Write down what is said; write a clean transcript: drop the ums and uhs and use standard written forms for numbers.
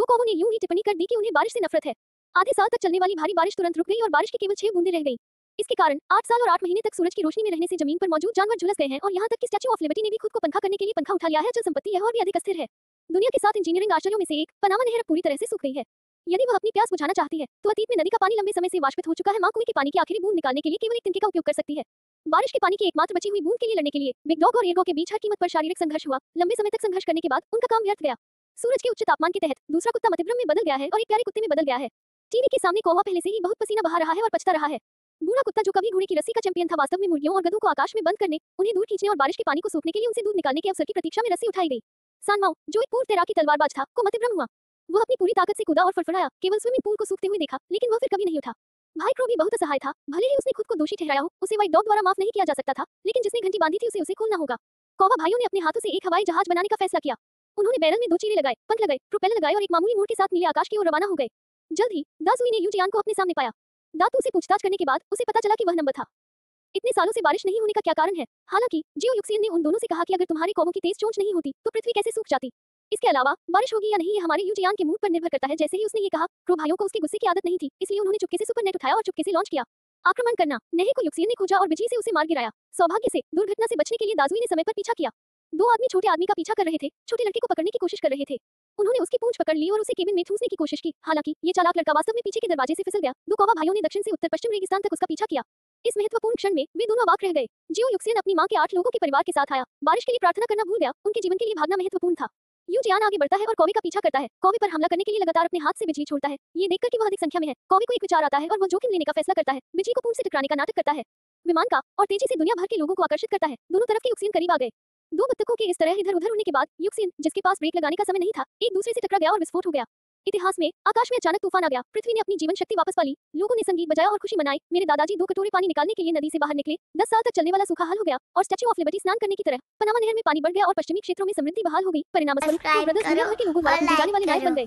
कौवों ने यूं ही टिप्पणी कर दी कि उन्हें बारिश से नफरत है। आधे साल तक चलने वाली भारी बारिश तुरंत रुक गई और बारिश की केवल 6 बूंदें रह गईं। इसके कारण 8 साल और 8 महीने तक सूरज की रोशनी में रहने से जमीन पर मौजूद जानवर झुलस गए हैं और यहाँ तक कि स्टैच्यू ऑफ लिबर्टी ने भी खुद को पंखा करने के लिए पंखा उठा लिया है। जल संपत्ति है और भी अधिक अस्थिर है। दुनिया के 7 इंजीनियरिंग आश्चर्यों में से एक पनामा नहर पूरी तरह से सूख गई है। यदि वह अपनी प्यास बुझाना चाहती है तो अतीत में नदी का पानी लंबे समय से वाष्पित हो चुका है। मां कुएं के पानी की आखिरी बूंद निकालने के लिए केवल एक तिनके का उपयोग कर सकती है। बारिश के पानी की एकमात्र बची हुई बूंद के लिए लड़ने के लिए बिग डॉग और एर्गो के बीच हर कीमत पर शारीरिक संघर्ष हुआ। लंबे समय तक संघर्ष करने के बाद उनका काम व्यर्थ गया। सूरज के उच्च तापमान के तहत दूसरा कुत्ता मतिभ्रम में बदल गया है और एक प्यारे कुत्ते में बदल गया है। टीवी के सामने कौवा पहले से ही बहुत पसीना बहा रहा है और पछता रहा है। बूढ़ा कुत्ता जो कभी घोड़े की रस्सी का चैंपियन था वास्तव में मुर्गियों और गधों को आकाश में बंद करने, उन्हें दूर खींचने और बारिश के पानी को सूखने के लिए उनसे दूध निकालने के अवसर की प्रतीक्षा में रस्सी उठाई गई। सानमाओ जो एक पूर्व तैराकी तलवारबाज था को मतिभ्रम हुआ। वह अपनी पूरी ताकत से कूदा और फड़फड़ाया, केवल स्विमिंग पूल को सूखते हुए देखा, लेकिन वह फिर कभी नहीं उठा। भाई क्रो भी बहुत असहाय था। भले ही उसने खुद को दोषी ठहराया हो, उसे व्हाइट डॉग द्वारा माफ नहीं किया जा सकता था, लेकिन जिसने घंटी बांधी थी उसे खोलना होगा। कौवा भाइयों ने अपने हाथों से एक हवाई जहाज बनाने का फैसला किया। उन्होंने बैरल में 2 चीरे लगाए, पंख लगाए, प्रोपेलर लगाए और एक मामूली मोड़ के साथ नीले आकाश की ओर रवाना हो गए। जल्द ही दासुई ने यूजियान को अपने सामने पाया। दातू से पूछताछ करने के बाद उसे पता चला कि वह नंबर था। इतने सालों से बारिश नहीं होने का क्या कारण है? हालांकि जियो युक्सियन ने उन दोनों से कहा कि अगर तुम्हारे कौवों की तेज चोंच नहीं होती तो पृथ्वी कैसे सूख जाती। इसके अलावा बारिश होगी या नहीं ये हमारे यूजियान के मूड पर निर्भर करता है। जैसे ही उसने ये कहा, क्रो भाइयों को उसके गुस्से की आदत नहीं थी, इसलिए उन्होंने चुपके से सुपरनेट उठाया और चुपके से लॉन्च किया। आक्रमण करना। नहर को युक्सियन ने खोजा और बिजली से उसे मार गिराया। सौभाग्य से दुर्घटना से बचने के लिए दासुई ने समय पर पीछा किया। 2 आदमी छोटे आदमी का पीछा कर रहे थे, छोटे लड़के को पकड़ने की कोशिश कर रहे थे। उन्होंने उसकी पूंछ पकड़ ली और उसे केबिन में ठूंसने की कोशिश की। हालांकि ये चालाक लड़का वास्तव में पीछे के दरवाजे से फिसल गया। 2 कौवा भाइयों ने दक्षिण से उत्तर पश्चिम रेगिस्तान तक उसका पीछा किया। इस महत्वपूर्ण क्षण में वे दोनों अवाक रह गए। जियो युक्सियन अपनी मां के 8 लोगों के परिवार के साथ आया। बारिश के लिए प्रार्थना करना भूल गया। उनके जीवन के लिए भागना महत्वपूर्ण था। यूजियान आगे बढ़ता है और कौवे का पीछा करता है। कौवे पर हमला करने के लिए लगातार अपने हाथ से बिजली छोड़ता है। ये देखकर कि वह अधिक संख्या में है, कौवे को एक विचार आता है और वह जोखिम लेने का फैसला करता है। बिजली को पूंछ से टकराने का नाटक करता है, विमान का, और तेजी से दुनिया भर के लोगों को आकर्षित करता है। दोनों तरफ के युक्सियन करीब आ गए। 2 बत्तखों के इस तरह इधर-उधर उड़ने के बाद युक्सियन, जिसके पास ब्रेक लगाने का समय नहीं था, एक दूसरे से टकरा गया और विस्फोट हो गया। इतिहास में आकाश में अचानक तूफान आ गया। पृथ्वी ने अपनी जीवन शक्ति वापस पा ली। लोगों ने संगीत बजाया और खुशी मनाई। मेरे दादाजी 2 कटोरे पानी निकालने के लिए नदी से बाहर निकले। 10 साल तक चलने वाला सूखा हल हो गया और स्टैच्यू ऑफ लिबर्टी स्नान करने की तरह पनामा नहर में पानी बढ़ गया और पश्चिमी क्षेत्रों में समृद्धि बहाल हो गई। परिणामस्वरूप ब्रदर्स दुनिया भर के लोगों द्वारा पूजे जाने वाले नायक बन गए।